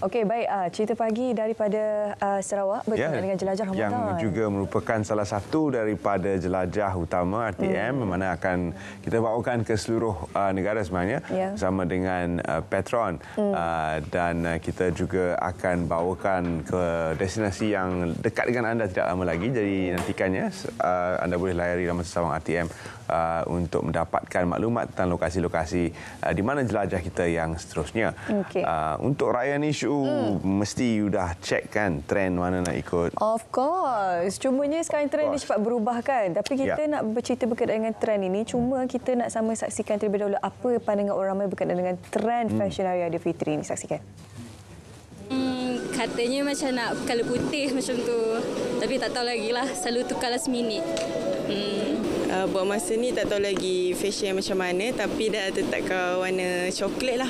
Okey, baik. Cerita pagi daripada Sarawak berkenaan dengan jelajah Ramadan. Yang juga merupakan salah satu daripada jelajah utama RTM, mana akan kita bawakan ke seluruh negara sebenarnya bersama dengan Petron. Dan kita juga akan bawakan ke destinasi yang dekat dengan anda tidak lama lagi. Jadi nantikannya anda boleh layari laman sesawang RTM untuk mendapatkan maklumat tentang lokasi-lokasi di mana jelajah kita yang seterusnya. Untuk rayaan isu, mesti sudah cek kan trend mana nak ikut. Of course. Cumanya sekarang trend ni cepat berubah kan. Tapi kita nak bercerita berkaitan dengan trend ini, cuma kita nak sama saksikan terlebih dahulu apa pandangan orang ramai berkaitan dengan trend fashion Hari Aidilfitri ini. Saksikan. Katanya macam nak colour putih macam tu. Tapi tak tahu lagi lah. Selalu tukar last minute. Buat masa ni tak tahu lagi fashion macam mana, tapi dah tetapkan warna coklat lah.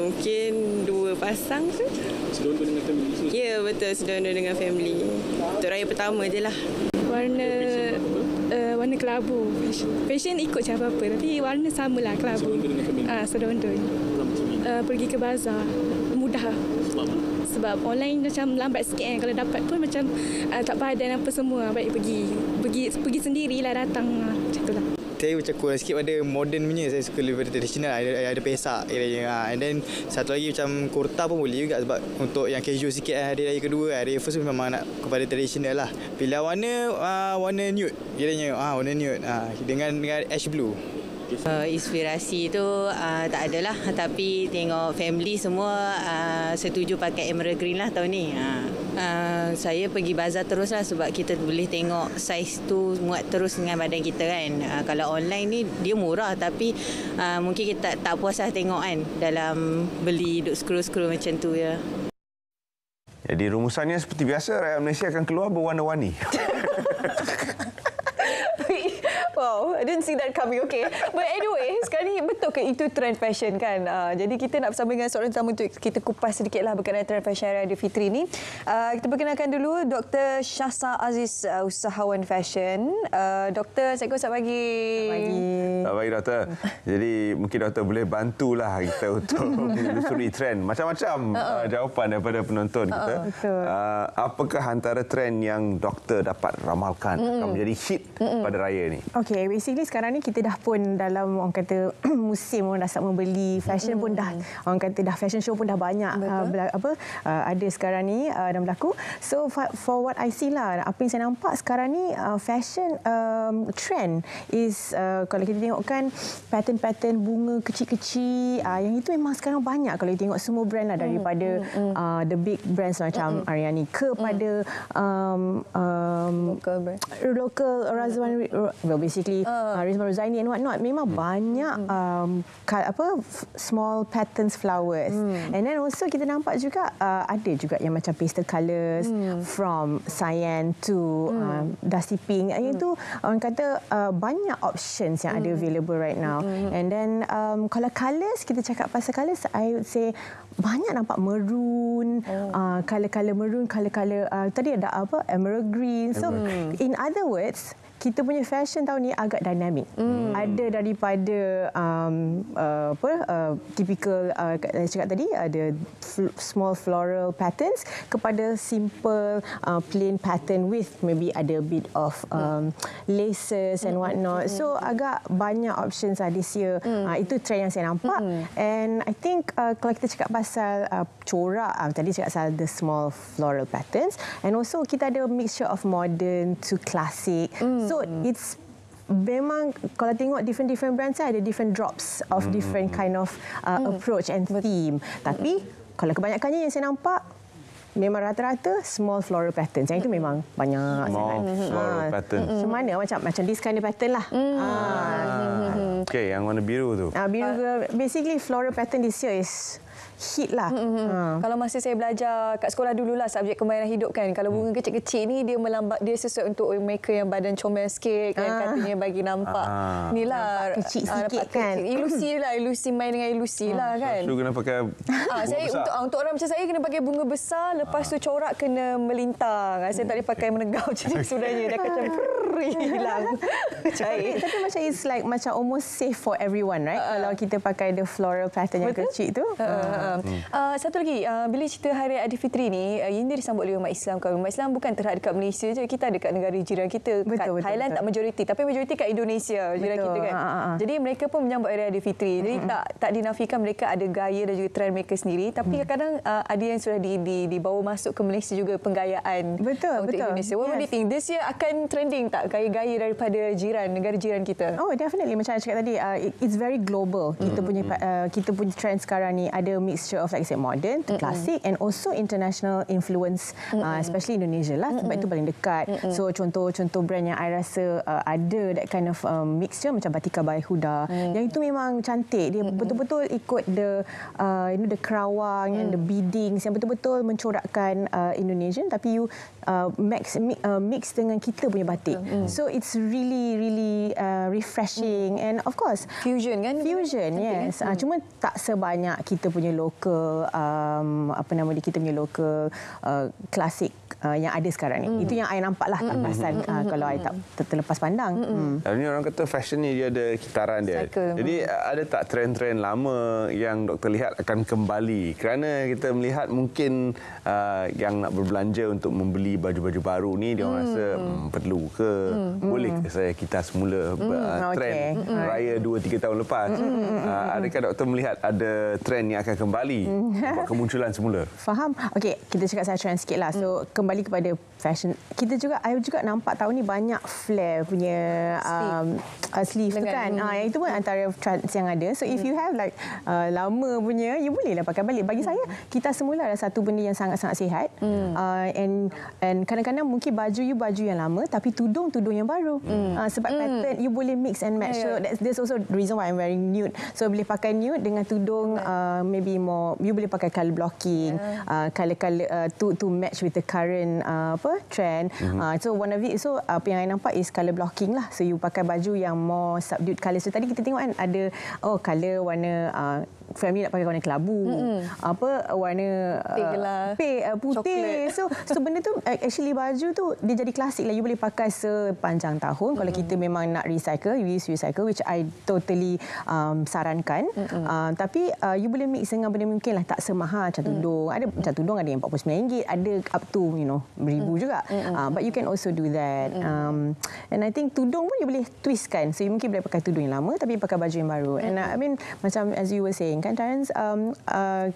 Mungkin 2 pasang tu. Sedondor dengan family? Ya, betul. Sedondor dengan family. Untuk raya pertama je lah. Warna kelabu. Fashion ikut je apa-apa, tapi warna samalah kelabu. Sedondor dengan family? Sedondor. Pergi ke bazar. Mudah. Sebab online macam lambat sikit kan. Kalau dapat pun macam tak padan apa semua. Baik pergi sendirilah datang. Macam itulah. Saya macam kurang sikit pada modern punya. Saya suka lebih tradisional. Ada pesak. And then satu lagi macam kurta pun boleh juga. Sebab untuk yang casual sikit hari raya kedua. Hari first memang nak kepada tradisional lah. Pilihan warna nude. Kiranya warna nude. Dengan ash blue. Inspirasi tu tak adalah, tapi tengok family semua setuju pakai emerald green lah tahun ni. Saya pergi bazar terus lah sebab kita boleh tengok saiz tu muat terus dengan badan kita kan. Kalau online ni dia murah, tapi mungkin kita tak puas lah tengok kan dalam beli duk scroll-scroll macam tu ya. Jadi rumusannya seperti biasa, rakyat Malaysia akan keluar berwarna-warni. Wow, I didn't see that coming. Okay. But anyway, sekarang ni betul ke itu trend fashion kan? Jadi kita nak bersama dengan seorang tetamu untuk kita kupas sedikitlah berkenaan trend fashion Hari Aidilfitri ni. Kita perkenalkan dulu Dr. Shasa Aziz, usahawan fashion. Doktor, Assalamualaikum, selamat pagi. Selamat pagi, Doktor. Jadi mungkin Doktor boleh bantulah kita untuk menelusuri trend. Macam-macam jawapan daripada penonton kita. Apakah antara trend yang Doktor dapat ramalkan akan menjadi hit pada raya ni? Okay, basically sekarang ni kita dah pun dalam orang kata musim orang dah start membeli fashion pun dah orang kata dah fashion show pun dah banyak ada sekarang ni dah berlaku. So for what I see lah, apa yang saya nampak sekarang ni fashion trend is kalau kita tengok kan pattern-pattern bunga kecil-kecil yang itu memang sekarang banyak kalau kita tengok semua brand lah daripada the big brands macam Ariani kepada local Razwan, well basically Rizwan Rozaini and whatnot, memang banyak small patterns flowers. And then also kita nampak juga ada juga yang macam pastel colours from cyan to dusty pink. Itu orang kata banyak options yang ada available right now. And then kalau colours, kita cakap pasal colours, I would say banyak nampak maroon, colour-colour maroon, colour-colour tadi ada emerald green. So in other words, kita punya fashion tahun ni agak dinamik. Ada daripada typical saya cakap tadi ada small floral patterns kepada simple plain pattern with maybe ada a bit of laces and whatnot. So agak banyak options this year. Itu trend yang saya nampak. And I think kalau kita cakap pasal corak, tadi cakap pasal the small floral patterns, and also kita ada mixture of modern to classic. So it's memang kalau tengok different brands ada different drops of different kind of approach and theme. Tapi kalau kebanyakannya yang saya nampak memang rata-rata small floral patterns. Yang itu memang banyak small floral pattern. Mana macam this kind of pattern lah. Okay, yang warna biru tu. Biru basically floral pattern this year is hit lah. Kalau masa saya belajar kat sekolah dululah subjek kemahiran hidup kan, kalau bunga kecil-kecil ni dia melambat, dia sesuai untuk mereka yang badan comel sikit kan, katanya bagi nampak inilah kecil sikit kan, ilusi main dengan ilusi lah kan. Dulu kena pakai saya untuk orang macam saya kena pakai bunga besar, lepas tu corak kena melintang. Saya tak boleh pakai menegau macam ni sebenarnya, dia akan macam hilang. Tapi macam it's like macam almost safe for everyone, right? Kalau kita pakai the floral pattern yang kecil tu. Satu lagi, bila cerita Hari Aidilfitri ni, ini disambut oleh umat Islam. Kalau umat Islam bukan terhad dekat Malaysia je, kita ada kat negara jiran kita. Betul, Thailand tak majoriti, tapi majoriti kat Indonesia jiran kita kan. Jadi mereka pun menyambut Hari Aidilfitri. Jadi tak dinafikan mereka ada gaya dan juga trend mereka sendiri, tapi kadang-kadang ada yang sudah dibawa masuk ke Malaysia juga penggayaan untuk Indonesia. What do you think? This year akan trending tak gaya-gaya daripada negara jiran kita? Oh, definitely. Macam saya cakap tadi, it's very global. Kita punya trend sekarang ni ada mixture of, like I said, modern, classic and also international influence, especially Indonesia lah, sebab itu paling dekat. So contoh brand yang I rasa ada that kind of mixture macam Batika by Huda. Yang itu memang cantik. Dia betul-betul ikut the kerawang and the beadings yang betul-betul mencorakkan Indonesian, tapi you mix dengan kita punya batik. So it's really refreshing and of course fusion kan? Fusion, yes. Cuma tak sebanyak kita punya local kita punya local klasik yang ada sekarang ni. Itu yang I nampak lah, tak perasan kalau I tak terlepas pandang. Ini orang kata fashion ni dia ada kitaran dia. Jadi ada tak trend-trend lama yang Dr. lihat akan kembali? Kerana kita melihat mungkin yang nak berbelanja untuk membeli baju-baju baru ni, dia orang rasa perlu ke? Boleh ke saya kita semula trend raya 2-3 tahun lepas? Adakah doktor melihat ada trend yang akan kembali buat kemunculan semula? Faham. Okey, kita cakap saya trend sikit lah. So kembali kepada fashion. I juga nampak tahun ni banyak flare punya sleeve tu kan. Yang itu pun antara trends yang ada. So if you have like lama punya, you bolehlah pakai balik. Bagi saya, kita semula ada satu benda yang sangat-sangat sihat. And kadang-kadang mungkin baju yang lama tapi tudung yang baru. Sebab pattern you boleh mix and match. So that's also the reason why I'm wearing nude. So boleh pakai nude dengan tudung maybe more, you boleh pakai color blocking, color to match with the current trend. So one of it, so apa yang I nampak is color blocking lah. So you pakai baju yang more subdued colours. So tadi kita tengok kan ada color warna family nak pakai warna kelabu, warna putih. So benda tu actually baju tu dia jadi klasik lah. You boleh pakai sepanjang tahun. Kalau kita memang nak recycle, you use recycle, which I totally sarankan. Tapi you boleh mix dengan benda mungkin lah tak semahal macam tudung. Ada macam tudung ada yang RM49, ada up to RM1,000 juga. But you can also do that. And I think tudung pun you boleh twist kan. So you mungkin boleh pakai tudung yang lama tapi pakai baju yang baru. And I mean macam as you were saying kan, Terence,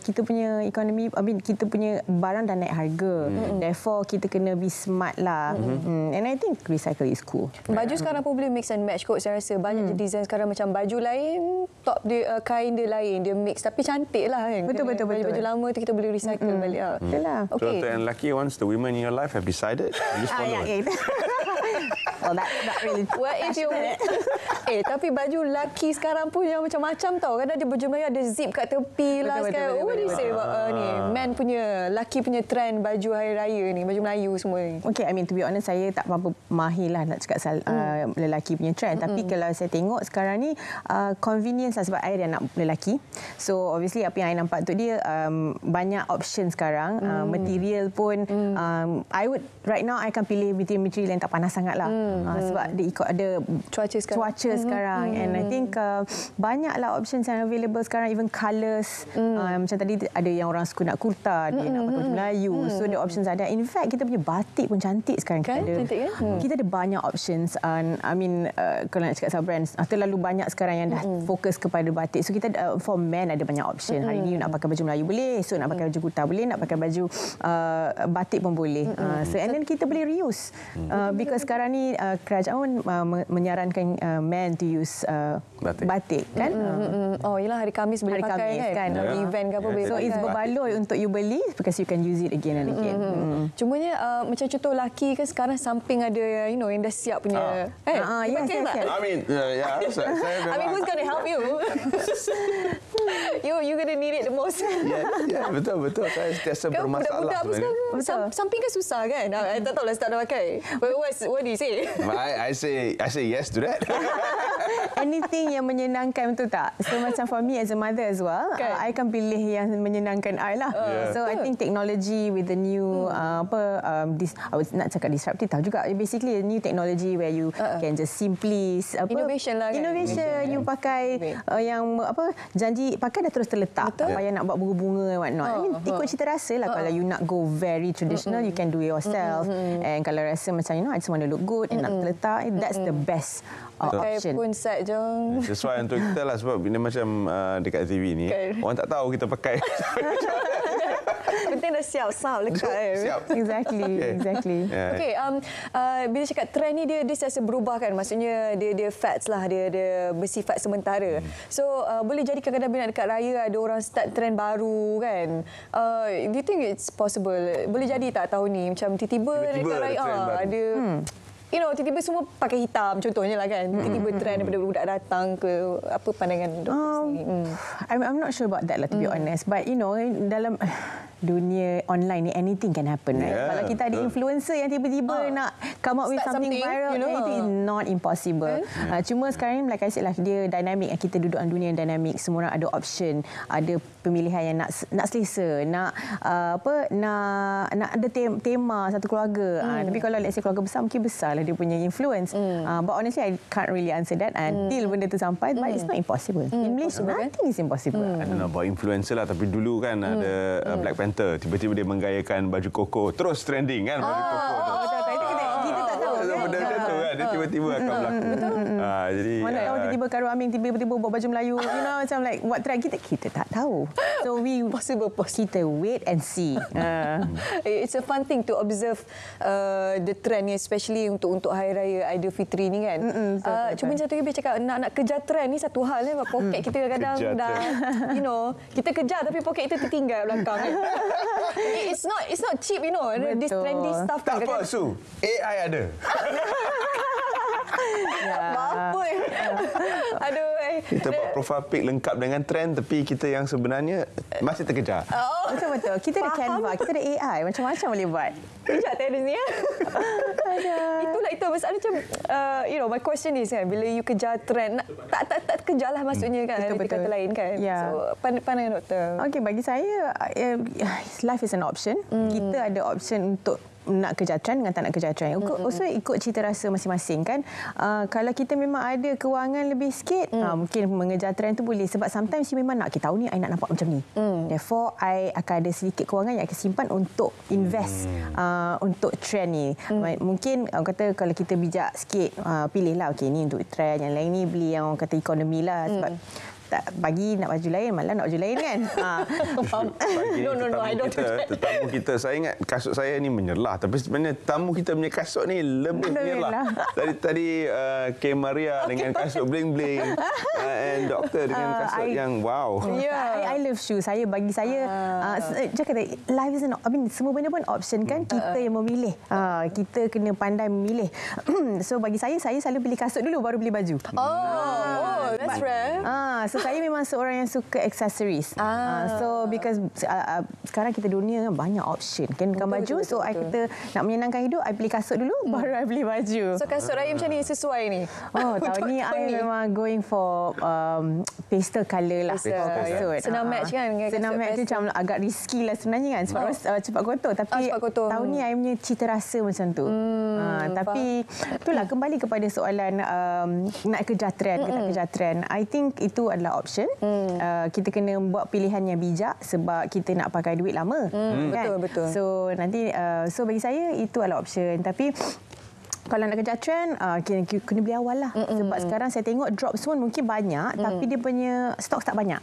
kita punya ekonomi, kita punya barang dah naik harga. Therefore kita kena be smart lah. And I think recycle is cool. Baju sekarang pun boleh mix and match kot. Saya rasa banyak design sekarang macam baju lain, top dia, kain dia lain, dia mix tapi cantik lah kan. Betul. Baju lama tu kita boleh recycle balik lah. Betul lah. So Dr. and Lucky, once the women in your life have decided, you just follow. Well, that's not really. What if you tapi baju lelaki sekarang pun yang macam-macam tau. Kadang dia baju Melayu ada zip kat tepi lah sekarang. What do you say about ni? Man punya, lelaki punya trend baju hari raya ni, baju Melayu semua ni. Okay, I mean to be honest, saya tak berapa mahir lah nak cakap lelaki punya trend. Tapi kalau saya tengok sekarang ni, convenience lah sebab saya ada anak lelaki. So obviously apa yang saya nampak tu dia banyak option sekarang. Material pun, right now I akan pilih material yang tak panas sangat lah. Sebab dia ikut ada cuaca sekarang. And I think banyaklah options yang available sekarang, even colours. Macam tadi ada yang orang suka nak kurta, dia nak pakai baju Melayu. So the options ada. In fact kita punya batik pun cantik sekarang. Kita ada. Kita ada banyak options. I mean kalau nak cakap pasal brands, terlalu banyak sekarang yang dah fokus kepada batik. So kita for men ada banyak option. Hari ni nak pakai baju Melayu boleh, so nak pakai baju kurta boleh, nak pakai baju batik pun boleh. So and then kita boleh reuse. Because sekarang ni kerajaan menyarankan men to use batik kan. Oh yelah, hari Khamis boleh pakai kan. Hari event ke apa boleh pakai. So it's berbaloi untuk you beli because you can use it again and again. Cumanya macam contoh lelaki kan sekarang samping ada yang dah siap punya. Yes. I mean, I mean who's going to help you? You going to need it the most. Betul. Saya sentiasa bermasalah. Budak-budak pun sekarang samping kan susah kan. I tak tahulah start dah pakai. What do you say? I say yes to that. anything yang menyenangkan, betul tak? So macam for me as a mother as well, I akan pilih yang menyenangkan I lah. So I think technology with the new I would not cakap disruptive, tahu juga. Basically a new technology where you can just simply innovation lah kan. Innovation, you pakai yang janji pakai dah terus terletak. Tak payah nak buat bunga-bunga and whatnot. I mean, ikut cita rasa lah. Kalau you nak go very traditional, you can do it yourself. And kalau rasa macam I just want to look good and nak terletak, that's the best option. Pun set jom. Sesuai untuk kita lah, sebab benda macam dekat TV ni, orang tak tahu kita pakai. Penting dah siap lekat. Siap. Exactly. Okay, bila cakap trend ni dia sentiasa berubah kan. Maksudnya dia fads lah, dia bersifat sementara. So boleh jadi kadang-kadang bila dekat raya ada orang start trend baru kan. Do you think it's possible? Boleh jadi tak tahun ni macam tiba-tiba dekat raya ada tiba-tiba semua pakai hitam contohnya lah kan. Tiba-tiba trend daripada budak datang ke, apa pandangan doktor sendiri? I'm not sure about that lah, to be honest. But dalam dunia online ni anything can happen, right? Kalau kita ada influencer yang tiba-tiba nak come up with something viral, itu is not impossible. Cuma sekarang like I said lah, dia dynamic. Kita duduk dalam dunia yang dynamic. Semua orang ada option, ada pemilihan yang nak selesa, nak ada tema satu keluarga. Tapi kalau let's say keluarga besar, mungkin besar lah dia punya influence. But honestly I can't really answer that until benda tu sampai. But it's not impossible. In Malaysia nothing is impossible. I don't know about influencer lah, tapi dulu kan ada Black Panther, tiba-tiba dia menggayakan baju koko, terus trending kan baju koko tu. Kita tak tahu. Benda macam tu kan, dia tiba-tiba akan berlaku. Jadi mana tahu tiba-tiba Karul Amin tiba-tiba buat baju Melayu, macam like what trend, kita tak tahu. So we kita wait and see. It's a fun thing to observe the trend ni, especially untuk hari raya Aidilfitri ni kan. Cuma satu lagi cakap nak kejar trend ni satu hal lah. Poket kita kadang-kadang dah kita kejar tapi poket kita tertinggal belakang kan. It's not cheap, this trendy stuff tak apa Su, AI ada. Apa aduh kita buat profile pic lengkap dengan trend, tapi kita yang sebenarnya masih terkejar. Betul. Kita ada Canva, kita ada AI, macam-macam boleh buat. Kejap tenis ni. Itulah itu masalah macam my question is kan, bila you kejar trend, tak kejar lah maksudnya kan. Betul. Kata lain kan. So pandangan doktor. Okay, bagi saya life is an option. Kita ada option untuk nak kejar trend dengan tak nak kejar trend. Also ikut cita rasa masing-masing kan. Kalau kita memang ada kewangan lebih sikit, mungkin mengejar trend tu boleh. Sebab sometimes you memang nak, tahun ni I nak nampak macam ni. Therefore, I akan ada sedikit kewangan yang akan simpan untuk invest untuk trend ni. Mungkin kata kalau kita bijak sikit, pilihlah ni untuk trend, yang lain ni beli yang orang kata ekonomi lah. Sebab tak bagi nak baju lain, malah nak baju lain kan. No, I don't do that. Tetamu kita, saya ingat kasut saya ni menyerlah, tapi sebenarnya tamu kita punya kasut ni lebih menyerlah. Tadi K Maria dengan kasut bling-bling, and doktor dengan kasut yang wow. I love shoes. Bagi saya cakap life is semua benda pun option kan. Kita yang memilih. Kita kena pandai memilih. So bagi saya selalu beli kasut dulu baru beli baju. That's rare. So saya memang seorang yang suka accessories. So because sekarang kita dunia banyak option kan baju. So I kata nak menyenangkan hidup, I beli kasut dulu baru I beli baju. So kasut raya macam ni sesuai ni? Tahun ni I memang going for pastel colour lah. Kasut. Senang match kan? Senang match macam agak risky lah sebenarnya kan. Sebab cepat kotor. Tapi tahun ni I punya cita rasa macam tu. Tapi itulah kembali kepada soalan nak kejar trend ke tak kejar trend. I think itu adalah option. Kita kena buat pilihan yang bijak sebab kita nak pakai duit lama. Kan? Betul. So nanti bagi saya itu adalah option. Tapi kalau nak kejar trend, kena beli awal lah. Sebab sekarang saya tengok drops pun mungkin banyak, tapi dia punya stok tak banyak.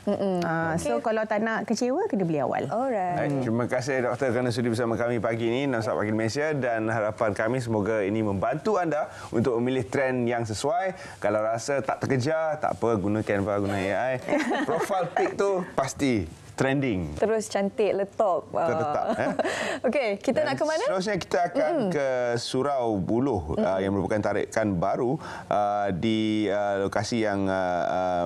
So kalau tak nak kecewa, kena beli awal. Alright. Terima kasih doktor kerana sudi bersama kami pagi ini, Nasihat Pagi Malaysia, dan harapan kami semoga ini membantu anda untuk memilih trend yang sesuai. Kalau rasa tak terkejar, tak apa, guna Canva, guna AI. Profile pic tu pasti trending. Terus cantik, letak. Okey, kita nak ke mana? Seterusnya kita akan ke Surau Buloh yang merupakan tarikan baru di lokasi yang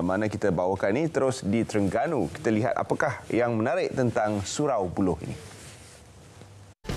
mana kita bawakan ini, terus di Terengganu. Kita lihat apakah yang menarik tentang Surau Buloh ini.